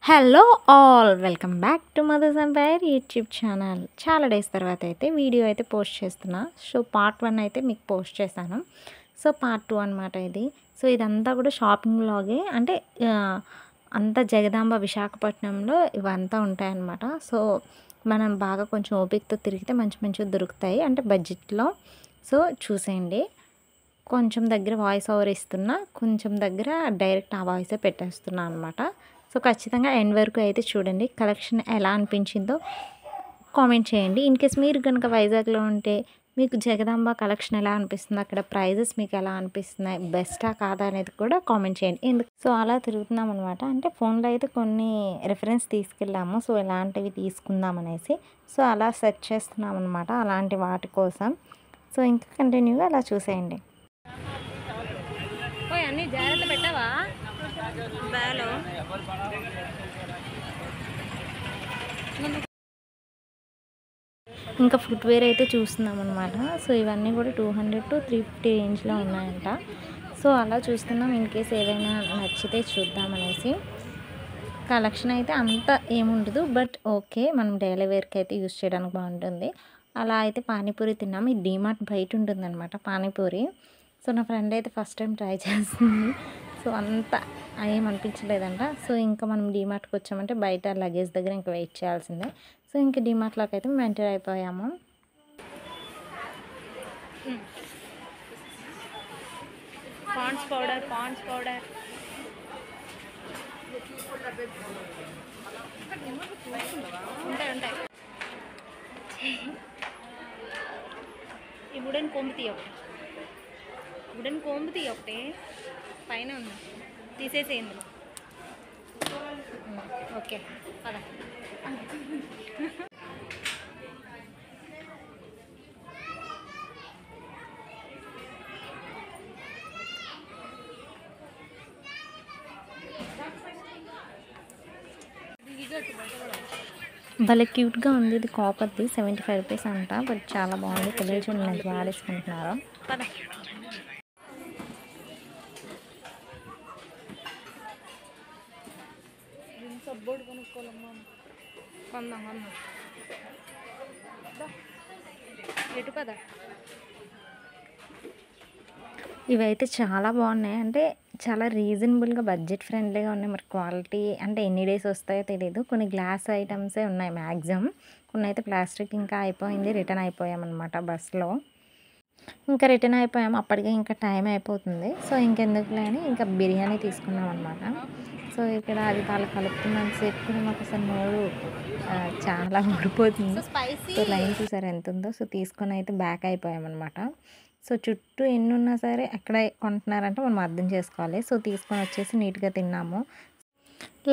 Hello all welcome back to Mother's Empire YouTube channel. చాలా days తర్వాత అయితే video అయితే పోస్ట్ చేస్తున్నా. సో పార్ట్ 1 అయితే మీకు పోస్ట్ చేశాను. సో పార్ట్ 2 అనమాట ఇది. సో ఇదంతా కూడా షాపింగ్ వ్లాగే, అంటే అంతా జగదాంబ విశాఖపట్నంలో ఇవంతా ఉంటాయన్నమాట. సో మనం బాగా కొంచెం ఓపికతో తిరిగితే మంచి మంచివి దొరుకుతాయి, అంటే బడ్జెట్లో. సో చూసేయండి. కొంచెం దగ్గర వాయిస్ ఓవర్ ఇస్తున్నా, కొంచెం దగ్గర డైరెక్ట్ ఆ వాయిసే పెట్టేస్తున్నా అనమాట. సో ఖచ్చితంగా ఎండ్ వరకు అయితే చూడండి. కలెక్షన్ ఎలా అనిపించిందో కామెంట్ చేయండి. ఇన్ కేస్ మీరు కనుక వైజాగ్లో ఉంటే మీకు జగదాంబ కలెక్షన్ ఎలా అనిపిస్తుంది, అక్కడ ప్రైజెస్ మీకు ఎలా అనిపిస్తున్నాయి, బెస్టా కాదా అనేది కూడా కామెంట్ చేయండి. ఎందుకు సో అలా తిరుగుతున్నాం అనమాట. అంటే ఫోన్లో అయితే కొన్ని రెఫరెన్స్ తీసుకెళ్ళాము, సో ఎలాంటివి తీసుకుందాం అనేసి. సో అలా సెర్చ్ చేస్తున్నాం అనమాట, అలాంటి వాటి కోసం. సో ఇంకా కంటిన్యూగా అలా చూసేయండి. అన్నీ జాగ్రత్త పెట్టావా బ్యాలో? ఇంకా ఫుట్వేర్ అయితే చూస్తున్నాం అనమాట. సో ఇవన్నీ కూడా 200 to 350 రేంజ్లో ఉన్నాయంట. సో అలా చూస్తున్నాం. ఇన్ కేస్ ఏదైనా నచ్చితే చూద్దామనేసి. కలెక్షన్ అయితే అంత ఏముండదు, బట్ ఓకే, మనం డైలీ వేర్కి అయితే యూస్ చేయడానికి బాగుంటుంది. అలా అయితే పానీపూరి తిన్నాము. ఈ డీమార్ట్ బయట ఉంటుందన్నమాట పానీపూరి. సో నా ఫ్రెండ్ అయితే ఫస్ట్ టైం ట్రై చేస్తుంది. సో అంత ఏమనిపించలేదంట. సో ఇంకా మనం డీమార్ట్కి వచ్చామంటే బయట లగేజ్ దగ్గర ఇంకా వెయిట్ చేయాల్సిందే. సో ఇంకా డీమార్ట్లోకి అయితే మేము ఎంటర్ అయిపోయాము. పాండ్స్ పౌడర్ ఉంటాయి. ఈ వుడెన్ కోంబు తీయ ఒకటి పైన ఉంది, తీసేసేయండి. ఓకే పద. భలే క్యూట్గా ఉంది. ఇది కాపర్ది, 75 రూపీస్ అంట, బట్ చాలా బాగుంది. పిల్లలు చూడండి ఎంత వాడేసుకుంటున్నారో. పద. సబ్బోర్డు కొనుక్కోవాలమ్మా. కొందాం ఎటు పద. ఇవైతే చాలా బాగున్నాయి, అంటే చాలా రీజనబుల్గా బడ్జెట్ ఫ్రెండ్లీగా ఉన్నాయి. మరి క్వాలిటీ అంటే ఎన్ని డేస్ వస్తాయో తెలియదు. కొన్ని గ్లాస్ ఐటమ్సే ఉన్నాయి మ్యాక్సిమం, కొన్ని అయితే ప్లాస్టిక్ ఇంకా అయిపోయింది. రిటర్న్ అయిపోయామన్నమాట బస్లో. ఇంకా రిటర్న్ అయిపోయాము, అప్పటికే ఇంకా టైం అయిపోతుంది. సో ఇంకెందుకులే అని ఇంకా బిర్యానీ తీసుకున్నాం అనమాట. సో ఇక్కడ అది వాళ్ళు కలుపుతున్నంత సేపు కూడా మాకు అసలు నోరు చాలా ఊడిపోతుంది. సో లైన్ చూసారు ఎంత ఉందో. సో తీసుకొని అయితే బ్యాక్ అయిపోయామన్నమాట. సో చుట్టూ ఎన్ని ఉన్నా సరే ఎక్కడ కొంటున్నారంటే మనం అర్థం చేసుకోవాలి. సో తీసుకొని వచ్చేసి నీట్గా తిన్నాము.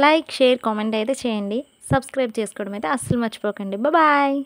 లైక్, షేర్, కామెంట్ అయితే చేయండి. సబ్స్క్రైబ్ చేసుకోవడం అయితే అస్సలు మర్చిపోకండి. బాయ్.